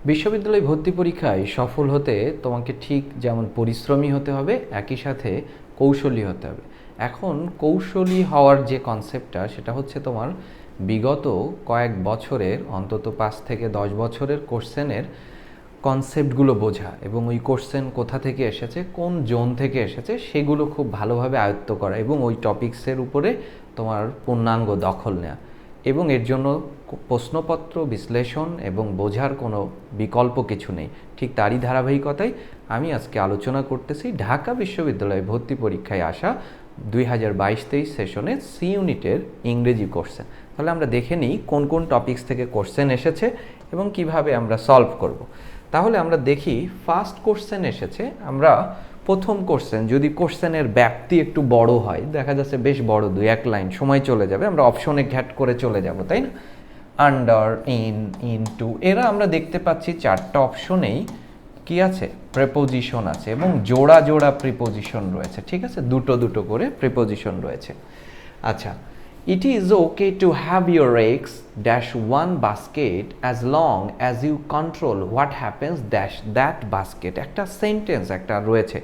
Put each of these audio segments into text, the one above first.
বিশ্ববিদ্যালয় ভর্তি পরীক্ষায় সফল হতে তোমাকে ঠিক যেমন পরিশ্রমী হতে হবে, একই সাথে কৌশলী হতে হবে। এখন কৌশলী হওয়ার যে কনসেপ্টটা, সেটা হচ্ছে তোমার বিগত কয়েক বছরের, অন্তত 5 থেকে 10 বছরের কোশ্চেনের কনসেপ্টগুলো বোঝা এবং ওই কোশ্চেন কোথা থেকে এসেছে, কোন জোন থেকে এসেছে, সেগুলো খুব ভালোভাবে আয়ত্ত করা এবং ওই টপিক্সের উপরে তোমার পূর্ণাঙ্গ দখল নেওয়া। এবং এর জন্য প্রশ্নপত্র বিশ্লেষণ এবং বোঝার কোনো বিকল্প কিছু নেই। ঠিক তারই ধারাবাহিকতায় আমি আজকে আলোচনা করতেছি ঢাকা বিশ্ববিদ্যালয়ে ভর্তি পরীক্ষায় আসা 2022-23 সেশনে সি ইউনিটের ইংরেজি কোশ্চেন। তাহলে আমরা দেখে নিই কোন কোন টপিক্স থেকে কোশ্চেন এসেছে এবং কিভাবে আমরা সলভ করব। তাহলে আমরা দেখি ফার্স্ট কোশ্চেন এসেছে। আমরা প্রথম কোশ্চেন, যদি কোশ্চেনের ব্যাপ্তি একটু বড় হয়, দেখা যাচ্ছে বেশ বড়, 2-1 লাইন, সময় চলে যাবে, আমরা অপশনে ঘ্যাট করে চলে যাব, তাই না? আন্ডার, ইন, ইনটু, এরা আমরা দেখতে পাচ্ছি 4টা অপশনেই কি আছে, প্রিপোজিশন আছে এবং জোড়া জোড়া প্রিপোজিশন রয়েছে। ঠিক আছে, দুটো দুটো করে প্রিপোজিশন রয়েছে। আচ্ছা, it is okay to have your eggs dash one basket as long as you control what happens dash that basket, একটা সেন্টেন্স একটা রয়েছে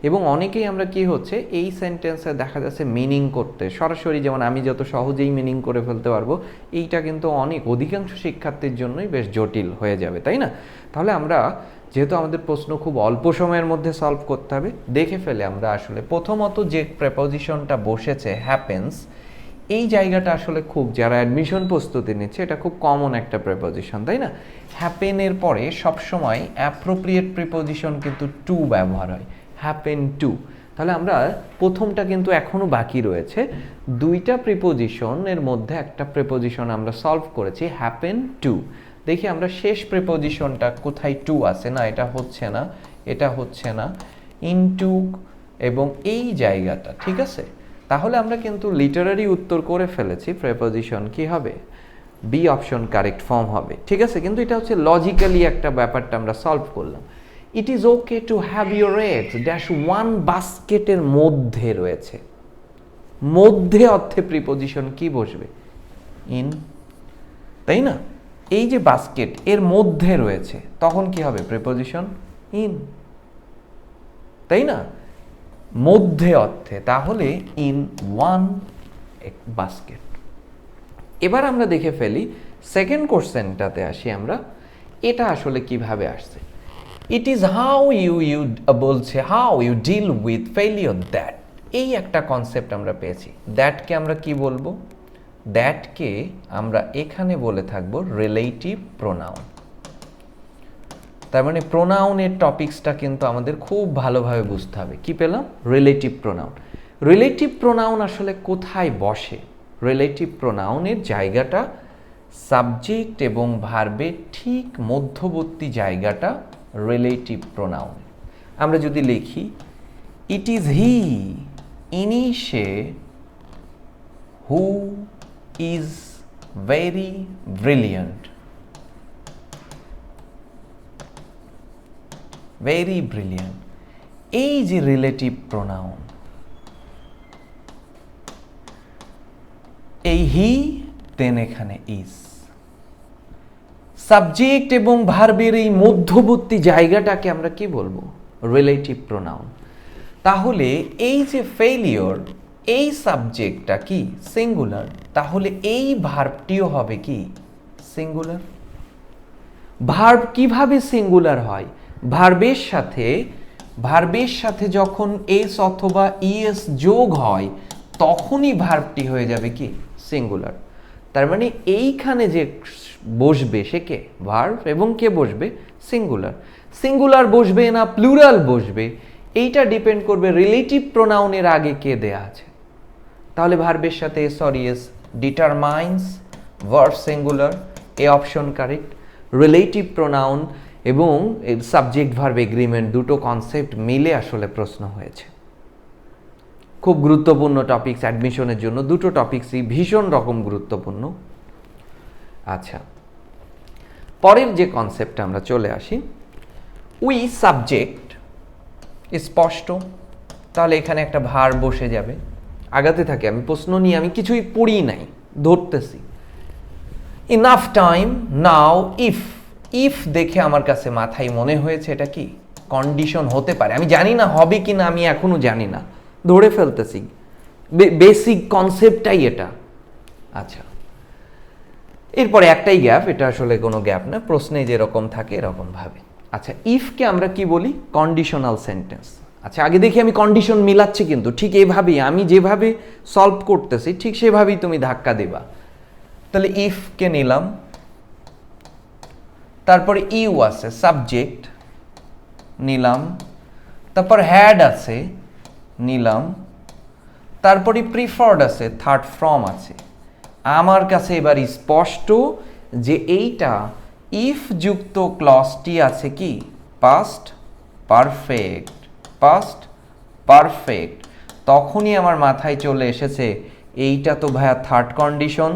এবং অনেকেই আমরা কি হচ্ছে এই সেন্টেন্সে দেখা যাচ্ছে মিনিং করতে সরাসরি, যেমন আমি যত সহজেই মিনিং করে ফেলতে পারবো, এইটা কিন্তু অধিকাংশ শিক্ষার্থীর জন্যই বেশ জটিল হয়ে যাবে, তাই না? তাহলে আমরা যেহেতু আমাদের প্রশ্ন খুব অল্প সময়ের মধ্যে সলভ করতে হবে, দেখে ফেলে আমরা আসলে প্রথমত যে প্রিপোজিশনটা বসেছে হ্যাপেন্স, এই জায়গাটা আসলে খুব, যারা অ্যাডমিশন প্রস্তুতি নিচ্ছে, এটা খুব কমন একটা প্রিপোজিশন, তাই না? হ্যাপেনের পরে সবসময় অ্যাপ্রোপ্রিয়েট প্রিপোজিশন কিন্তু টু ব্যবহার হয়, হ্যাপেন টু। তাহলে আমরা প্রথমটা কিন্তু এখনও বাকি রয়েছে, 2টা প্রিপোজিশনের মধ্যে একটা প্রিপোজিশন আমরা সলভ করেছি, হ্যাপেন টু। দেখি আমরা শেষ প্রিপোজিশনটা কোথায় টু আছে, না এটা হচ্ছে না, এটা হচ্ছে না, ইনটু এবং এই জায়গাটা, ঠিক আছে? তাহলে আমরা কিন্তু লিটারারি উত্তর করে ফেলেছি, প্রিপোজিশন কি হবে, বি অপশন কারেক্ট ফর্ম হবে, ঠিক আছে? কিন্তু এটা হচ্ছে লজিক্যালি একটা ব্যাপারটা আমরা সলভ করলাম। It is okay to have your eggs dash one বাস্কেটের মধ্যে রয়েছে, মধ্যে অর্থে প্রিপোজিশন কি বসবে, ইন, তাই না? এই যে বাস্কেট এর মধ্যে রয়েছে, তখন কি হবে, প্রিপোজিশন ইন, তাই না? মধ্যে অর্থে, তাহলে ইন ওয়ান বাস্কেট। এবার আমরা দেখে ফেলি সেকেন্ড কোশ্চেনটাতে আসি আমরা, এটা আসলে কিভাবে আসছে। ইট ইজ হাউ ইউ বলছে how you deal with failure that, এই একটা কনসেপ্ট আমরা পেয়েছি। দ্যাটকে আমরা কি বলবো, দ্যাটকে আমরা এখানে বলে থাকবো রিলেটিভ প্রোনাউন। তার মানে প্রোনাউনের টপিক্সটা কিন্তু আমাদের খুব ভালোভাবে বুঝতে হবে। কি পেলাম, রিলেটিভ প্রোনাউন। রিলেটিভ প্রোনাউন আসলে কোথায় বসে, রিলেটিভ প্রোনাউনের জায়গাটা সাবজেক্ট এবং ভার্বের ঠিক মধ্যবর্তী জায়গাটা রিলেটিভ প্রোনাউন। আমরা যদি লিখি ইট ইজ হি ইনি সে who is very brilliant, very brilliant, এই যে রিলেটিভ প্রোনাউন, এই হি দেন এখানে ইজ, সাবজেক্ট এবং ভার্বের এই মধ্যবর্তী জায়গাটাকে আমরা কি বলবো, রিলেটিভ প্রোনাউন। তাহলে এই যে ফেলিওর, এই সাবজেক্টটা কি সিঙ্গুলার, তাহলে এই ভার্বটিও হবে কি সিঙ্গুলার। ভার্ব কিভাবে সিঙ্গুলার হয়, ভার্বের সাথে যখন এস অথবা ইএস যোগ হয়, তখনই ভার্বটি হয়ে যাবে কি সিঙ্গুলার। তার মানে এইখানে যে বসবে সে কে, ভার্ব, এবং কে বসবে, সিঙ্গুলার। সিঙ্গুলার বসবে না প্লুরাল বসবে, এইটা ডিপেন্ড করবে রিলেটিভ প্রোনাউনের আগে কে দেয়া আছে। তাহলে ভার্বের সাথে S or ES determines verb singular, A option correct. Relative pronoun এবং সাবজেক্ট ভার্ব এগ্রিমেন্ট, দুটো কনসেপ্ট মিলে আসলে প্রশ্ন হয়েছে। খুব গুরুত্বপূর্ণ টপিকস অ্যাডমিশনের জন্য, দুটো টপিকসই ভীষণ রকম গুরুত্বপূর্ণ। আচ্ছা, পরের যে কনসেপ্টটা আমরা চলে আসি, উই সাবজেক্ট স্পষ্ট, তাহলে এখানে একটা ভার বসে যাবে। আগাতে থাকে, আমি প্রশ্ন নিয়ে আমি কিছুই পড়ি নাই, ধরতেছি। Enough time now if if দেখে আমার কাছে মাথায় মনে হয়েছে এটা কি কন্ডিশন হতে পারে, আমি জানি না হবে কি না, আমি এখনো জানি না, ধরে ফেলতেছি, বেসিক কনসেপ্টটাই এটা। আচ্ছা, এরপরে একটাই গ্যাপ, এটা আসলে কোনো গ্যাপ না, প্রশ্নে যেরকম থাকে এরকম ভাবে। আচ্ছা, ইফকে আমরা কি বলি? Conditional sentence. আচ্ছা, আগে দেখি আমি কন্ডিশন মিলাচ্ছি, কিন্তু ঠিক এইভাবেই আমি যেভাবে সলভ করতেছি ঠিক সেভাবেই তুমি ধাক্কা দেবা। তাহলে ইফকে নিলাম, তারপরে ইউ আছে সাবজেক্ট নিলাম, তারপর হ্যাড আছে নিলাম, তারপরে প্রিফার্ড আছে, থার্ড ফ্রম আছে। আমার কাছে এবার স্পষ্ট যে এইটা ইফ যুক্ত ক্লজটি আছে কি পাস্ট পারফেক্ট, পাস্ট পারফেক্ট। তখনই আমার মাথায় চলে এসেছে এইটা তো ভাইয়া থার্ড কন্ডিশন,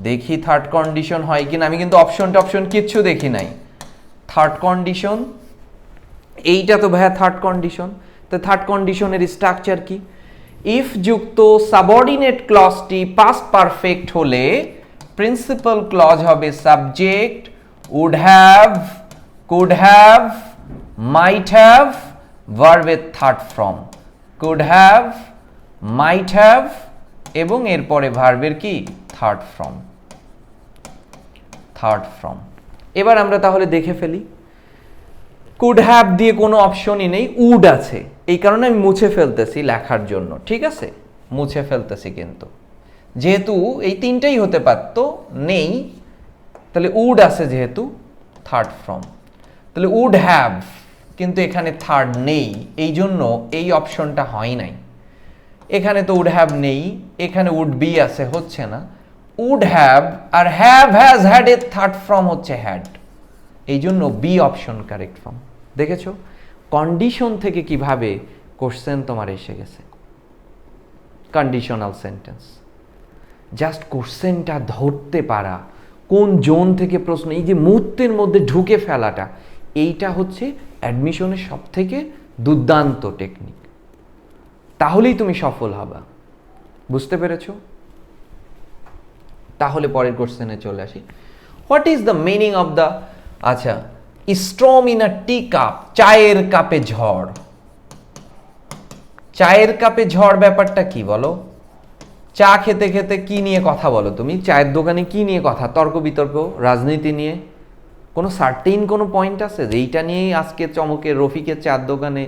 দেখি থার্ড কন্ডিশন হয় কিনা। আমি কিন্তু অপশন কিচ্ছু দেখি নাই, থার্ড কন্ডিশন, এইটা তো ভাইয়া থার্ড কন্ডিশন। তো থার্ড কন্ডিশনের স্ট্রাকচার কি? ইফ যুক্ত সাবঅর্ডিনেট ক্লজটি পাস্ট পারফেক্ট হলে প্রিন্সিপাল ক্লজ হবে subject, would have, could have, might have, ভার্বের third form, could have, might have, এবং এরপরে ভার্বের কি থার্ড ফর্ম, থার্ড ফর্ম। এবার আমরা তাহলে দেখে ফেলি, কুড হ্যাভ দিয়ে কোনো অপশনই নেই, উড আছে, এই কারণে আমি মুছে ফেলতেছি লেখার জন্য, ঠিক আছে, মুছে ফেলতেছি। কিন্তু যেহেতু এই তিনটাই হতে পারত, নেই, তাহলে উড আছে যেহেতু থার্ড ফর্ম, তাহলে উড হ্যাভ, কিন্তু এখানে থার্ড নেই, এই জন্য এই অপশনটা হয় নাই। এখানে তো উড হ্যাভ নেই, এখানে উড বি আছে, হচ্ছে না। Would have or have has had এর থার্ড ফর্ম হচ্ছে হ্যাড, এই জন্য বি অপশন কারেক্ট ফর্ম। দেখেছো কন্ডিশন থেকে কিভাবে কোশ্চেন তোমার এসে গেছে, কন্ডিশনাল সেন্টেন্স। জাস্ট কোশ্চেনটা ধরতে পারা, কোন জোন থেকে প্রশ্ন, এই যে মুহূর্তের মধ্যে ঢুকে ফেলাটা, এইটা হচ্ছে অ্যাডমিশনের সব থেকে দুর্দান্ত টেকনিক। তাহলেই তুমি সফল হবা, বুঝতে পেরেছো? তাহলে পরের কোশ্চেনে চলে আসি। What is the meaning of the, আচ্ছা, storm in a tea cup, চায়ের কাপে ঝড়। চায়ের কাপে ঝড় ব্যাপারটা কি বলো? চা খেতে খেতে কি নিয়ে কথা বলো তুমি? চায়ের দোকানে কি নিয়ে কথা? তর্ক বিতর্ক, রাজনীতি নিয়ে? কোনো সার্টেইন কোনো পয়েন্ট আছে যে এইটা নিয়েই আজকে চমকের রফিকের চার দোকানে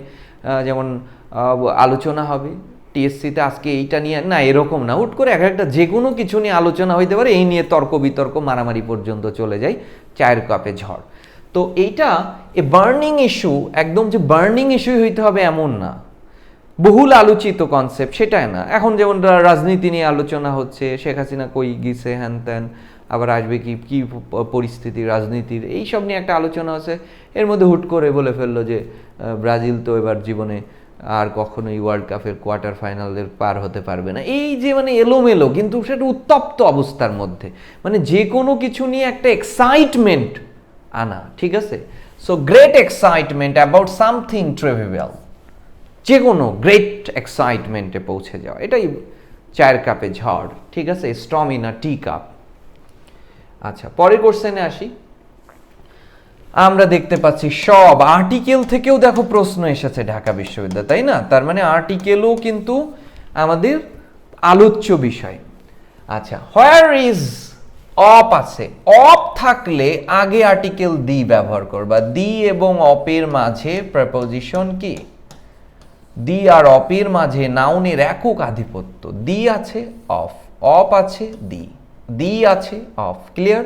যেমন আলোচনা হবে, টিএসসিতে আজকে এইটা নিয়ে না, এরকম না, হুট করে একটা যে কোনো কিছু নিয়ে আলোচনা হইতে পারে, এই নিয়ে তর্ক বিতর্ক মারামারি পর্যন্ত চলে যায়, চায়ের কাপে ঝড়। তো এইটা এ বার্নিং ইস্যু, একদম যে বার্নিং ইস্যুই হইতে হবে এমন না, বহুল আলোচিত কনসেপ্ট সেটাই না। এখন যেমন রাজনীতি নিয়ে আলোচনা হচ্ছে, শেখ হাসিনা কই গেছে, হ্যান ত্যান, আবার আসবে কি কি পরিস্থিতি রাজনীতির, এইসব নিয়ে একটা আলোচনা আছে। এর মধ্যে হুট করে বলে ফেললো যে ব্রাজিল তো এবার জীবনে আর কখনোই ওয়ার্ল্ড কাপের কোয়ার্টার ফাইনালের পার হতে পারবে না। এই যে মানে এলোমেলো, কিন্তু সেটা উত্তপ্ত অবস্থার মধ্যে, মানে যে কোনো কিছু নিয়ে একটা এক্সাইটমেন্ট আনা, ঠিক আছে? So great excitement about something trivial, যে কোনো গ্রেট এক্সাইটমেন্টে পৌঁছে যাওয়া, এটাই চায়ের কাপে ঝড়, ঠিক আছে? Storm in a tea cup. আচ্ছা, পরের কোশ্চেনে আসি। আমরা দেখতে পাচ্ছি সব আর্টিকেল থেকেও দেখো প্রশ্ন এসেছে ঢাকা বিশ্ববিদ্যালয়, তাই না? তার মানে আর্টিকেলও কিন্তু আমাদের আলোচ্য বিষয়। আচ্ছা, হোয়ার ইজ অপ আছে, অপ থাকলে আগে আর্টিকেল দি ব্যবহার করবা। দি এবং অপের মাঝে প্রেপোজিশন কি? দি আর অপের মাঝে নাউনের একক আধিপত্য। দি আছে, অফ, অপ আছে, দি, দি আছে, অফ, ক্লিয়ার?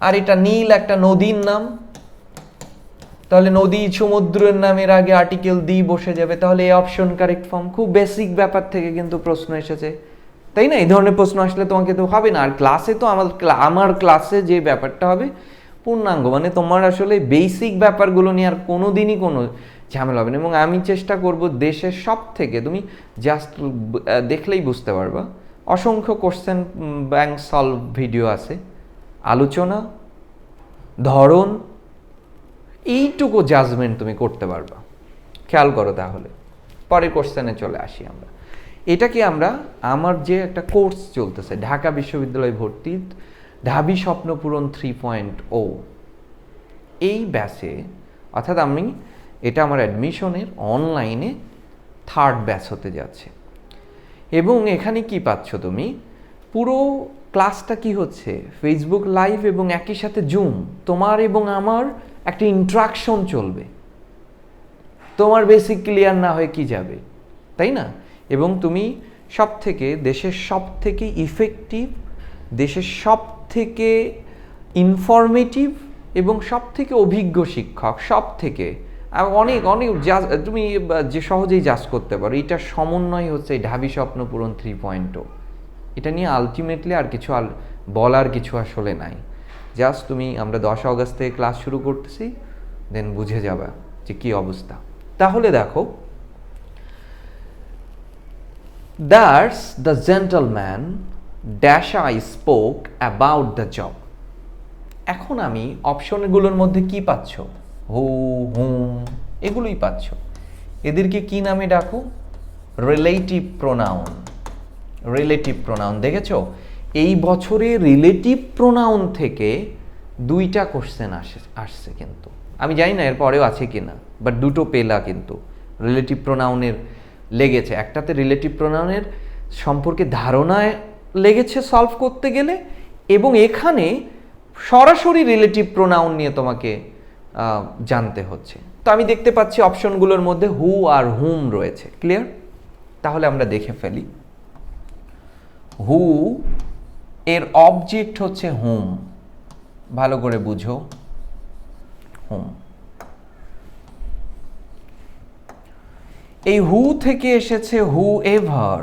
আর এটা নীল একটা নদীর নাম, তাহলে নদী সমুদ্রের নামের আগে আর্টিকেল দি বসে যাবে, তাহলে এই অপশন কারেক্ট ফর্ম। খুব বেসিক ব্যাপার থেকে কিন্তু প্রশ্ন এসেছে, তাই না? এই ধরনের প্রশ্ন আসলে তোমাকে তো হবে না। আর ক্লাসে তো আমার ক্লাসে যে ব্যাপারটা হবে পূর্ণাঙ্গ, মানে তোমার আসলে বেসিক ব্যাপারগুলো নিয়ে আর কোনো দিনই কোনো ঝামেলা হবে না। এবং আমি চেষ্টা করব দেশের সব থেকে, তুমি জাস্ট দেখলেই বুঝতে পারবা, অসংখ্য কোশ্চেন ব্যাংক সলভ ভিডিও আছে, আলোচনা, ধরন, এইটুকু জাজমেন্ট তুমি করতে পারবা, খেয়াল করো। তাহলে পরের কোশ্চেনে চলে আসি আমরা। এটা কি আমরা, আমার যে একটা কোর্স চলতেছে ঢাকা বিশ্ববিদ্যালয় ভর্তি, ঢাবি স্বপ্নপূরণ 3.0, এই ব্যাচে, অর্থাৎ এটা আমার অ্যাডমিশনের অনলাইনে 3rd ব্যাচ হতে যাচ্ছে। এবং এখানে কি পাচ্ছ তুমি, পুরো ক্লাসটা কি হচ্ছে ফেসবুক লাইভ এবং একই সাথে জুম, তোমার এবং আমার একটা ইন্টারাকশন চলবে। তোমার বেসিক ক্লিয়ার না হয়ে কি যাবে, তাই না? এবং তুমি দেশের সব থেকে ইফেক্টিভ, দেশের সব থেকে ইনফরমেটিভ এবং সব থেকে অভিজ্ঞ শিক্ষক, সব থেকে অনেক অনেক তুমি যে সহজেই জাজ করতে পারো, এটার সমন্বয় হচ্ছে এই ঢাবি স্বপ্ন পূরণ 3.0। এটা নিয়ে আলটিমেটলি আর কিছু বলার কিছু আসলে নাই। জাস্ট আমরা 10 অগস্ট থেকে ক্লাস শুরু করতেছি, দেন বুঝে যাবে যে কি অবস্থা। তাহলে দেখো, that's the gentleman dash I spoke about the job. এখন আমি অপশনগুলোর মধ্যে কি পাচ্ছ, হু, হুম, এগুলোই পাচ্ছ। এদেরকে কি নামে ডাকো? Relative pronoun. রিলেটিভ প্রোনাউন দেখেছ, এই বছরে রিলেটিভ প্রোনাউন থেকে 2টা কোশ্চেন আসছে কিন্তু আমি জানি না এর পরেও আছে কিনা, বাট 2টো পেলা কিন্তু রিলেটিভ প্রোনাউনের লেগেছে। একটাতে রিলেটিভ প্রোনাউনের সম্পর্কে ধারণায় লেগেছে সলভ করতে গেলে, এবং এখানে সরাসরি রিলেটিভ প্রোনাউন নিয়ে তোমাকে জানতে হচ্ছে। তো আমি দেখতে পাচ্ছি অপশনগুলোর মধ্যে হু আর হুম রয়েছে। ক্লিয়ার? তাহলে আমরা দেখে ফেলি। হু এর অবজেক্ট হচ্ছে হুম, ভালো করে বুঝো, হুম। এই হু থেকে এসেছে হু এভার।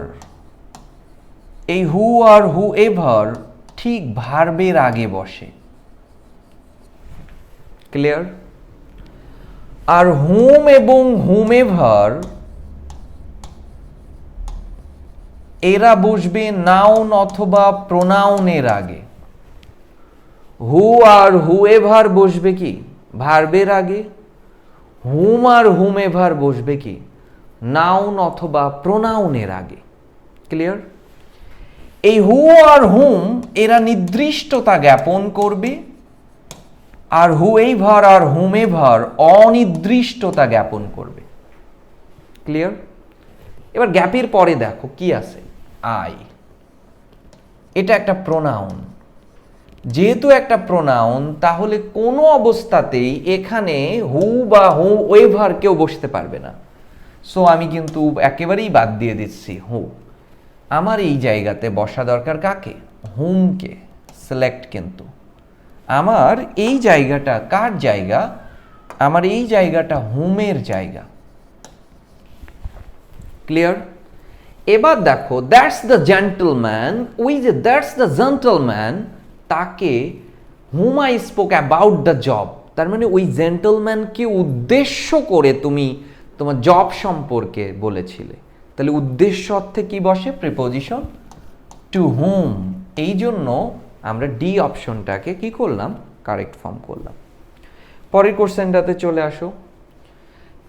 এই হু আর হু এভার ঠিক ভার্বের আগে বসে। ক্লিয়ার? আর হুম এবং হুমেভার এরা বসবে নাউন অথবা প্রোনাউনের আগে। হু আর হুএভার বসবে কি ভার্বের আগে, হুম আর হুমেভার বসবে কি নাউন অথবা প্রোনাউনের আগে। ক্লিয়ার? এই হু আর হুম এরা নির্দিষ্টতা জ্ঞাপন করবে, আর হুএভার আর হুমেভার অনির্দিষ্টতা জ্ঞাপন করবে। ক্লিয়ার? এবার গ্যাপের পরে দেখো কি আছে, আই। এটা একটা প্রোনাউন। যেহেতু একটা প্রোনাউন, তাহলে কোনো অবস্থাতেই এখানে হু বা হু ওয়েভার কেউ বসতে পারবে না। সো আমি কিন্তু একেবারেই বাদ দিয়ে দিচ্ছি হু। আমার এই জায়গাতে বসা দরকার কাকে? হুমকে। সিলেক্ট। কিন্তু আমার এই জায়গাটা কার জায়গা? আমার এই জায়গাটা হুমের জায়গা। ক্লিয়ার? এবার দেখো, দ্যাটস দ্য জেন্টলম্যান, ওই যে দ্যাটস দ্য জেন্টলম্যান, তাকে whom I spoke about the job, তার মানে ওই জেন্টলম্যানকে উদ্দেশ্য করে তুমি তোমার জব সম্পর্কে বলেছিলে। তাহলে উদ্দেশ্য অর্থে কি বসে? প্রিপোজিশন টু হুম। এই জন্য আমরা ডি অপশনটাকে কি করলাম? কারেক্ট ফর্ম করলাম। পরের কোশ্চেনটাতে চলে আসো।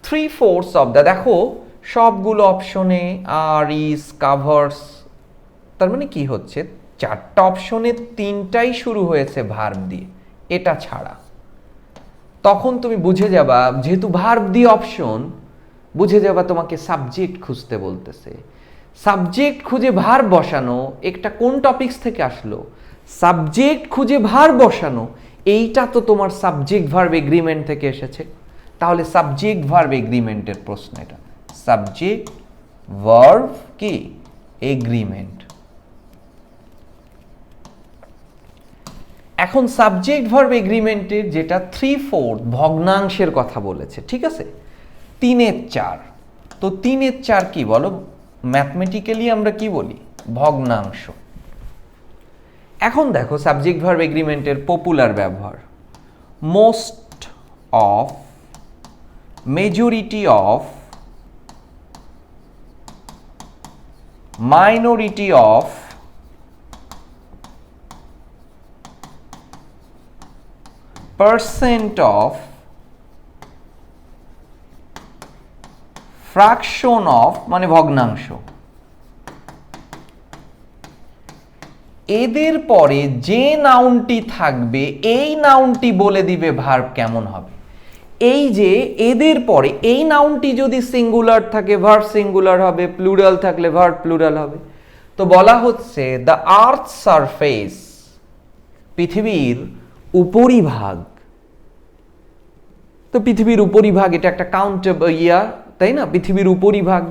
3/4 অফ দ্য, দেখো সবগুলো অপশনে আর ইজ কাভার্স, তার মানে কি হচ্ছে 4টা অপশনে 3টাই শুরু হয়েছে ভার্ব দিয়ে, এটা ছাড়া। তখন তুমি বুঝে যাবা, যেহেতু ভার্ব দিয়ে অপশন, বুঝে যাবা তোমাকে সাবজেক্ট খুঁজতে বলতেছে। সাবজেক্ট খুঁজে ভার্ব বসানো একটা কোন টপিকস থেকে আসলো? সাবজেক্ট খুঁজে ভার্ব বসানো, এইটা তো তোমার সাবজেক্ট ভার্ব এগ্রিমেন্ট থেকে এসেছে। তাহলে সাবজেক্ট ভার্ব এগ্রিমেন্টের প্রশ্ন এটা। সাবজেক্ট ভার্ব কি এগ্রিমেন্ট। এখন সাবজেক্ট ভার্ব এগ্রিমেন্টের যেটা 3/4 ভগ্নাংশের কথা বলেছে, ঠিক আছে? 3/4। তো 3/4 কি বলো? ম্যাথমেটিক্যালি আমরা কি বলি? ভগ্নাংশ। এখন দেখো সাবজেক্ট ভার্ব এগ্রিমেন্টের পপুলার ব্যবহার, most of, majority of, minority of, percent of, fraction of মানে ভগ্নাংশ। এদের পরে যে নাউনটি থাকবে এই নাউনটি বলে দিবে ভার্ব কেমন হবে। এই যে এদের পরে এই নাউনটি যদি সিঙ্গুলার থাকে ভার্ব সিঙ্গুলার হবে, প্লুরাল থাকলে ভার্ব প্লুরাল হবে। তো বলা হচ্ছে দ্য আর্থ সারফেস, পৃথিবীর উপরিভাগ। তো পৃথিবীর উপরিভাগ এটা একটা কাউন্টেবল ইয়ার, তাই না? পৃথিবীর উপরিভাগ,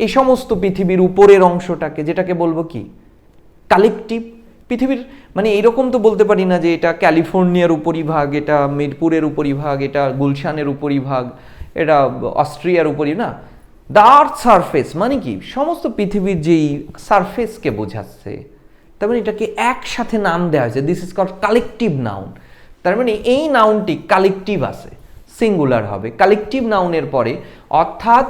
এই সমস্ত পৃথিবীর উপরের অংশটাকে যেটাকে বলবো কি কালেকটিভ। পৃথিবীর মানে এইরকম তো বলতে পারি না যে এটা ক্যালিফোর্নিয়ার উপরিভাগ, এটা মিরপুরের উপরিভাগ, এটা গুলশানের উপরিভাগ, এটা অস্ট্রিয়ার উপরি না। দ্য আর্থ সারফেস মানে কি সমস্ত পৃথিবীর যেই সারফেসকে বোঝাচ্ছে, তার মানে এটাকে একসাথে নাম দেওয়া হয়েছে। This is called collective noun. তার মানে এই নাউনটি কালেকটিভ আছে, সিঙ্গুলার হবে কালেকটিভ নাউনের পরে, অর্থাৎ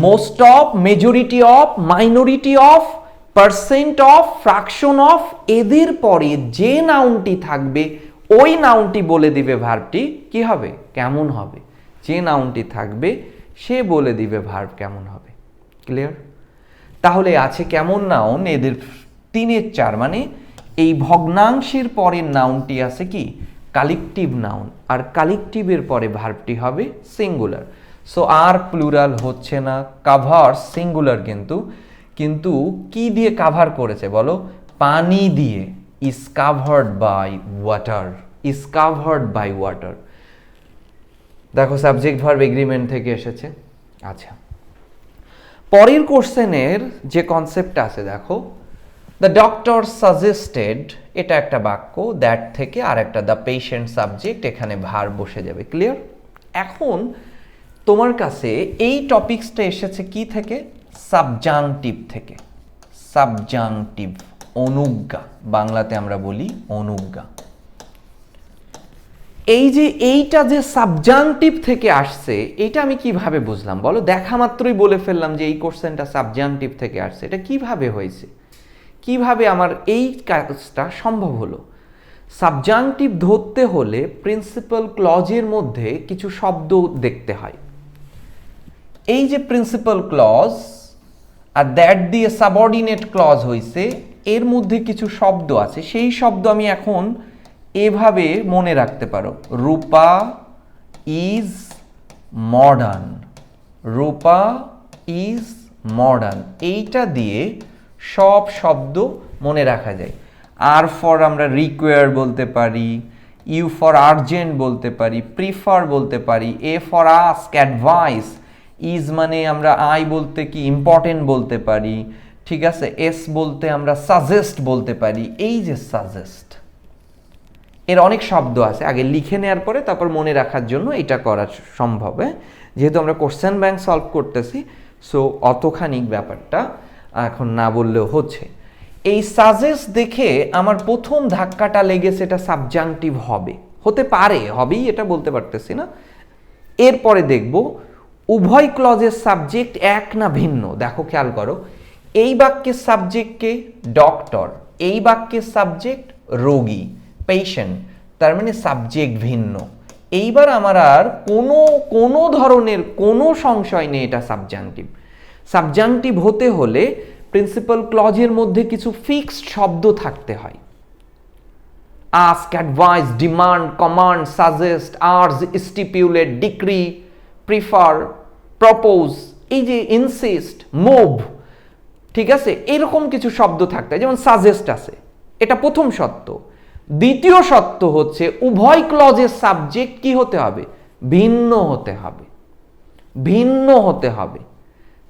most of, majority of, minority of, percent of, fraction of, এদের পরে যে নাউনটি থাকবে ওই নাউনটি বলে দিবে ভার্বটি কি হবে, কেমন হবে। যে নাউনটি থাকবে সে বলে দিবে ভার্ব কেমন হবে। ক্লিয়ার? তাহলে আছে কেমন নাউন, এদের 3 এর 4, মানে এই ভগ্নাংশের পরের নাউনটি আছে কি কালেকটিভ নাউন, আর কালেকটিভের পরে ভার্বটি হবে সিঙ্গুলার। সো আর প্লুরাল হচ্ছে না, কাভার সিঙ্গুলার, কিন্তু কি দিয়ে কাভার করেছে বলো, পানি দিয়ে। Is covered by water, is covered by water. দেখো সাবজেক্ট ভার্ব এগ্রিমেন্ট থেকে এসেছে। আচ্ছা, পরের কোশ্চেনের যে কনসেপ্ট আছে দেখো, দ্য ডক্টর সাজেস্টেড, এটা একটা বাক্য, দ্যাট থেকে আর একটা দ্য পেশেন্ট সাবজেক্ট, এখানে ভার্ব বসে যাবে। ক্লিয়ার? এখন তোমার কাছে এই টপিকসটা এসেছে কি থেকে, সাবজাংটিভ থেকে। সাবজাংটিভ, অনুজ্ঞা, বাংলাতে আমরা বলি অনুজ্ঞা। এই যে এইটা যে সাবজাংটিভ থেকে আসছে, এটা আমি কিভাবে বুঝলাম বলো? দেখা মাত্রই বলে ফেললাম যে এই কোশ্চেনটা সাবজাংটিভ থেকে আসছে। এটা কিভাবে হয়েছে, কিভাবে আমার এই কাজটা সম্ভব হলো? সাবজাংটিভ ধরতে হলে প্রিন্সিপাল ক্লজের মধ্যে কিছু শব্দ দেখতে হয়। এই যে প্রিন্সিপাল ক্লজ আর দ্যাট দিয়ে সাবঅর্ডিনেট ক্লজ হয়েছে, এর মধ্যে কিছু শব্দ আছে, সেই শব্দ আমি এখন এভাবে মনে রাখতে পারো। Rupa is modern, Rupa is modern, এইটা দিয়ে সব শব্দ মনে রাখা যায়। আর ফর আমরা রিকোয়ার বলতে পারি, ইউ ফর আর্জেন্ট বলতে পারি, প্রিফার বলতে পারি, A for ask advice, is মানে আমরা আই বলতে কি ইম্পর্টেন্ট বলতে পারি, ঠিক আছে, এস বলতে আমরা সাজেস্ট বলতে পারি। এই যে সাজেস্ট, এর অনেক শব্দ আছে, আগে লিখে নেওয়ার পরে তারপর মনে রাখার জন্য এটা করা সম্ভব। যেহেতু আমরা কোশ্চেন ব্যাংক সলভ করতেছি, সো অতখানিক ব্যাপারটা এখন না বললেও হচ্ছে। এই সাজেস্ট দেখে আমার প্রথম ধাক্কাটা লেগেছে এটা সাবজাংটিভ হবে, হতে পারে, হবেই এটা বলতে পারতেছি না। এরপরে দেখব উভয় ক্লজের সাবজেক্ট এক না ভিন্ন। দেখো খেয়াল করো, এই বাক্যের সাবজেক্টকে ডক্টর, এই বাক্যের সাবজেক্ট রোগী, পেশেন্ট, তার মানে সাবজেক্ট ভিন্ন। এইবার আমার আর কোনো ধরনের কোনো সংশয় নেই, এটা সাবজাংটিভ। সাবজাংটিভ হতে হলে প্রিন্সিপাল ক্লজের মধ্যে কিছু ফিক্সড শব্দ থাকতে হয়। Ask, advice, demand, command, suggest, urge, stipulate, decree, prefer, propose, এই যে ইনসিস্ট, মুভ, ঠিক আছে, এরকম কিছু শব্দ থাকতে হয়। যেমন সাজেস্ট আছে, এটা প্রথম সত্য। দ্বিতীয় সত্য হচ্ছে উভয় ক্লজের সাবজেক্ট কি হতে হবে, ভিন্ন হতে হবে, ভিন্ন হতে হবে,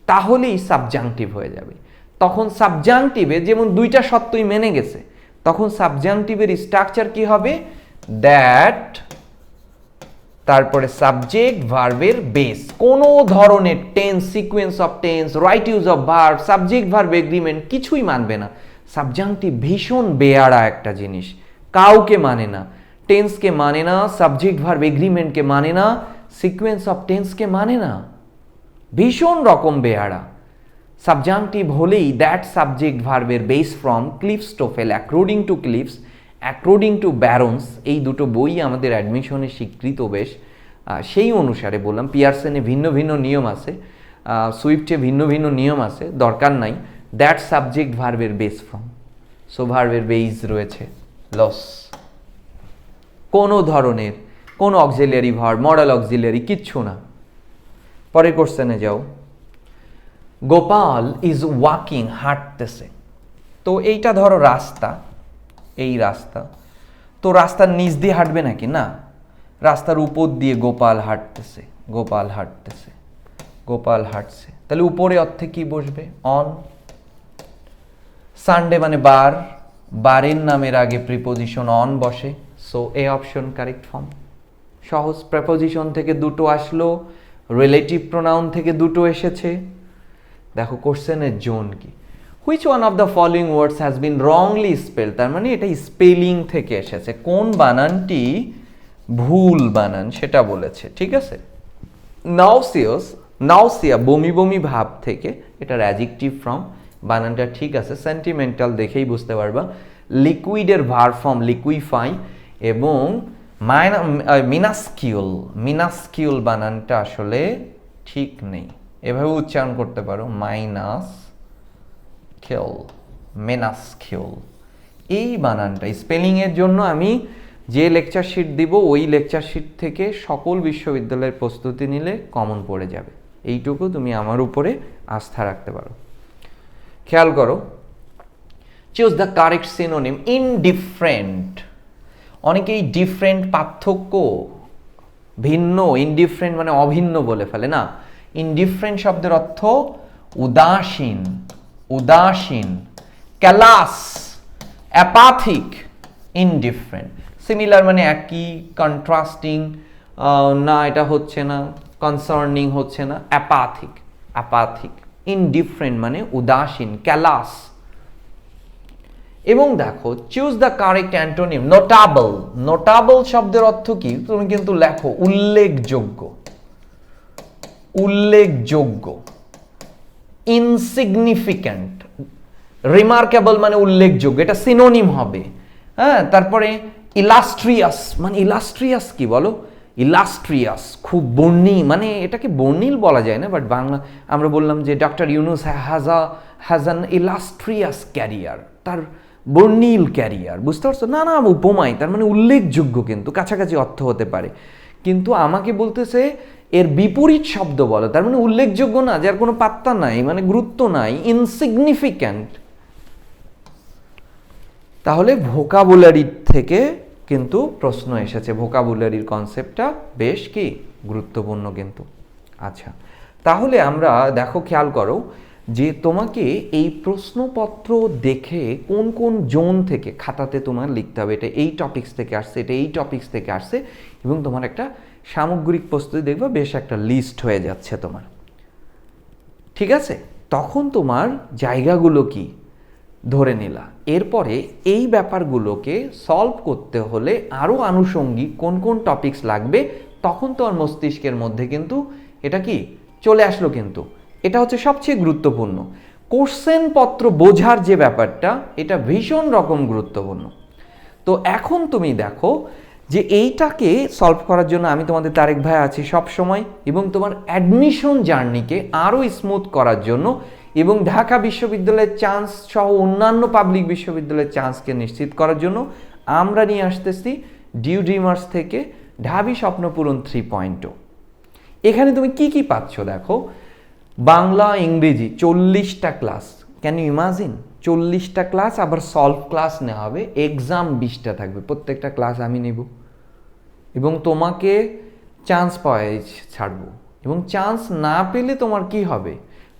তাহলেই সাবজাংটিভ হয়ে যাবে। তখন সাবজাংটিভে যেমন দুইটা সত্যই মেনে গেছে, তখন সাবজাংটিভের স্ট্রাকচার কি হবে, দ্যাট, তারপরে সাবজেক্ট ভার্বের বেস, কোনো ধরনের tense, sequence of tense, right use of verb, subject verb agreement কিছুই মানবে না। সাবজাংটিভ ভীষণ বেয়াড়া একটা জিনিস, কাউকে মানে না, টেন্সকে মানে না, সাবজেক্ট ভার্ব এগ্রিমেন্টকে মানে না, সিকোয়েন্স অফ টেন্সকে মানে না, ভীষণ রকম বেয়াড়া। সাবজাংটিভ হলেই দ্যাট সাবজেক্ট ভার্বের base form cliffs TOEFL, according to cliffs, according to barons, এই দুটো বই আমাদের অ্যাডমিশনে স্বীকৃত বেশ, সেই অনুসারে বললাম। পিয়ারসনে ভিন্ন ভিন্ন নিয়ম আছে, সুইফটে ভিন্ন ভিন্ন নিয়ম আছে, দরকার নাই। দ্যাট সাবজেক্ট ভার্বের বেস ফ্রম, সো ভার্বের বেইজ রয়েছে লস, কোনো ধরনের কোনো অক্সিলিয়ারি ভার্ব, মডাল অক্সিলিয়ারি কিচ্ছু না। পরের কোশ্চেনে যাও। গোপাল ইজ ওয়াকিং, হাঁটতেছে। তো এইটা ধরো রাস্তা, এই রাস্তা, তো রাস্তার নিচ দিয়ে হাঁটবে নাকি? না, রাস্তার উপর দিয়ে গোপাল হাঁটতেছে, গোপাল হাঁটতেছে, গোপাল হাঁটছে। তাহলে উপরে অর্থে কি বসবে? অন। সানডে মানে বার, বারের নামের আগে প্রিপোজিশন অন বসে, সো এ অপশন কারেক্ট ফর্ম। সহজ, প্রেপোজিশন থেকে দুটো আসলো, রিলেটিভ প্রোনাউন থেকে দুটো এসেছে। দেখো কোশ্চেনের জোন কি, which one of the following words has been wrongly spell, তার মানে এটা স্পেলিং থেকে এসেছে, কোন বানানটি ভুল বানান সেটা বলেছে, ঠিক আছে। নাউসিয়াস, নাউসিয়া বমি বমি ভাব থেকে, এটার অ্যাডজেক্টিভ ফর্ম, বানানটা ঠিক আছে, সেন্টিমেন্টাল দেখেই বুঝতে পারবা। লিকুইডের ভার ফর্ম লিকুইফাই, এবং মিনাস্কিউল, মিনাস্কিউল বানানটা আসলে ঠিক নেই, এভাবে উচ্চারণ করতে পারো মাইনাস কিউল, মেনাস্কিউল। এই বানানটা স্পেলিংয়ের জন্য আমি যে লেকচার শিট দিব ওই লেকচার শিট থেকে সকল বিশ্ববিদ্যালয়ের প্রস্তুতি নিলে কমন পড়ে যাবে, এইটুকু তুমি আমার উপরে আস্থা রাখতে পারো। খেয়াল করো, choose the correct synonym. Indifferent, অনেকেই ডিফারেন্ট পার্থক্য, ভিন্ন, ইনডিফারেন্ট মানে অভিন্ন বলে ফেলে, না। ইনডিফারেন্ট শব্দের অর্থ উদাসীন, উদাসীন। Callous, অ্যাপাথিক, indifferent. সিমিলার মানে একই, কন্ট্রাস্টিং না এটা হচ্ছে না, কনসার্নিং হচ্ছে না, অ্যাপাথিক, অ্যাপাথিক। ইনডিফারেন্ট মানে উদাসীন, ক্যালাস। এবং দেখো, চুজ দ্য কারেক্ট অ্যান্টোনিম। নোটাবল, নোটাবল শব্দের অর্থ কি? তুমি কিন্তু লেখো উল্লেখযোগ্য, উল্লেখযোগ্য। ইনসিগনিফিক্যান্ট, রিমার্কেবল মানে উল্লেখযোগ্য, এটা সিনোনিম হবে। হ্যাঁ, তারপরে ইলাস্ট্রিয়াস, মানে ইলাস্ট্রিয়াস কি বলো? ইলাস্ট্রিয়াস, খুব বর্ণিল, মানে এটাকে বর্ণিল বলা যায় না, বাট বাংলা আমরা বললাম যে doctor Yunus has an illustrious career, তার বর্ণিল ক্যারিয়ার, বুঝতে পারছো? না না, উপমায়, তার মানে উল্লেখযোগ্য, কিন্তু কাছাকাছি অর্থ হতে পারে। কিন্তু আমাকে বলতেছে এর বিপরীত শব্দ বলো, তার মানে উল্লেখযোগ্য না, যার কোনো পাত্তা নাই, মানে গুরুত্ব নাই, ইনসিগনিফিক্যান্ট। তাহলে ভোকাবুলারি থেকে কিন্তু প্রশ্ন এসেছে, ভোকাবুলারির কনসেপ্টটা বেশ কি গুরুত্বপূর্ণ কিন্তু। আচ্ছা, তাহলে আমরা দেখো, খেয়াল করো যে তোমাকে এই প্রশ্নপত্র দেখে কোন কোন জোন থেকে খাতাতে তোমার লিখতে হবে, এটা এই টপিকস থেকে আসছে, এটা এই টপিকস থেকে আসছে, এবং তোমার একটা সামগ্রিক প্রস্তুতি দেখবে বেশ একটা লিস্ট হয়ে যাচ্ছে তোমার, ঠিক আছে। তখন তোমার জায়গাগুলো কি ধরে নিলা, এরপরে এই ব্যাপারগুলোকে সলভ করতে হলে আরও আনুষঙ্গিক কোন কোন টপিকস লাগবে, তখন তোমার মস্তিষ্কের মধ্যে কিন্তু এটা কি চলে আসলো। কিন্তু এটা হচ্ছে সবচেয়ে গুরুত্বপূর্ণ, কোশ্চেন পত্র বোঝার যে ব্যাপারটা, এটা ভীষণ রকম গুরুত্বপূর্ণ। তো এখন তুমি দেখো যে এইটাকে সলভ করার জন্য আমি তোমাদের তারেক ভাই আছি সব সময়, এবং তোমার অ্যাডমিশন জার্নিকে আরও স্মুথ করার জন্য এবং ঢাকা বিশ্ববিদ্যালয়ের চান্স সহ অন্যান্য পাবলিক বিশ্ববিদ্যালয়ের চান্সকে নিশ্চিত করার জন্য আমরা নিয়ে আসতেছি ডিউ ড্রিমার্স থেকে ঢাবি স্বপ্নপূরণ 3.0। এখানে তুমি কি কি পাচ্ছ দেখো, বাংলা ইংরেজি 40টা ক্লাস, ক্যান ইউ ইমাজিন? 40টা ক্লাস, আবার সলভ ক্লাস নেওয়া হবে, এক্সাম 20টা থাকবে, প্রত্যেকটা ক্লাস আমি নেব, এবং তোমাকে চান্স পাওয়াই ছাড়বো। এবং চান্স না পেলে তোমার কি হবে,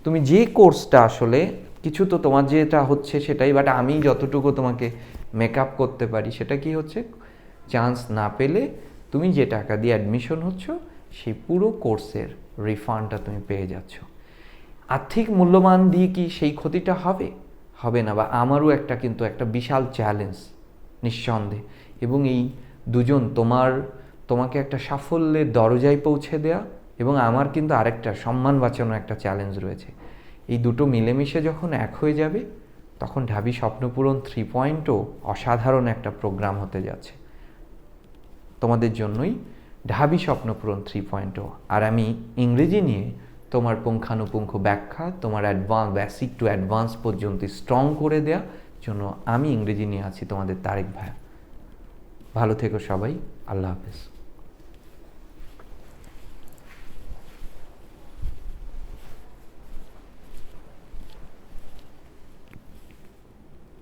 তুমি যে কোর্সটা আসলে কিছু তো তোমার যেটা হচ্ছে সেটাই, বাট আমি যতটুকু তোমাকে মেকআপ করতে পারি সেটা কি হচ্ছে, চান্স না পেলে তুমি যে টাকা দিয়ে অ্যাডমিশন হচ্ছ সেই পুরো কোর্সের রিফান্ডটা তুমি পেয়ে যাচ্ছ। আর্থিক মূল্যমান দিয়ে কি সেই ক্ষতিটা হবে? হবে না। বা আমারও একটা কিন্তু একটা বিশাল চ্যালেঞ্জ নিঃসন্দেহে, এবং এই দুজন তোমাকে একটা সাফল্যের দরজায় পৌঁছে দেয়া, এবং আমার কিন্তু আরেকটা সম্মান বাঁচানো একটা চ্যালেঞ্জ রয়েছে। এই দুটো মিলেমিশে যখন এক হয়ে যাবে, তখন ঢাবি স্বপ্নপূরণ 3.0 অসাধারণ একটা প্রোগ্রাম হতে যাচ্ছে তোমাদের জন্যই, ঢাবি স্বপ্নপূরণ 3.0। আর আমি ইংরেজি নিয়ে তোমার পুঙ্খানুপুঙ্খ ব্যাখ্যা, তোমার বেসিক টু অ্যাডভান্স পর্যন্ত স্ট্রং করে দেয়া, জন্য আমি ইংরেজি নিয়ে আছি তোমাদের তারেক ভাইয়া। ভালো থেকো সবাই, আল্লাহ হাফেজ।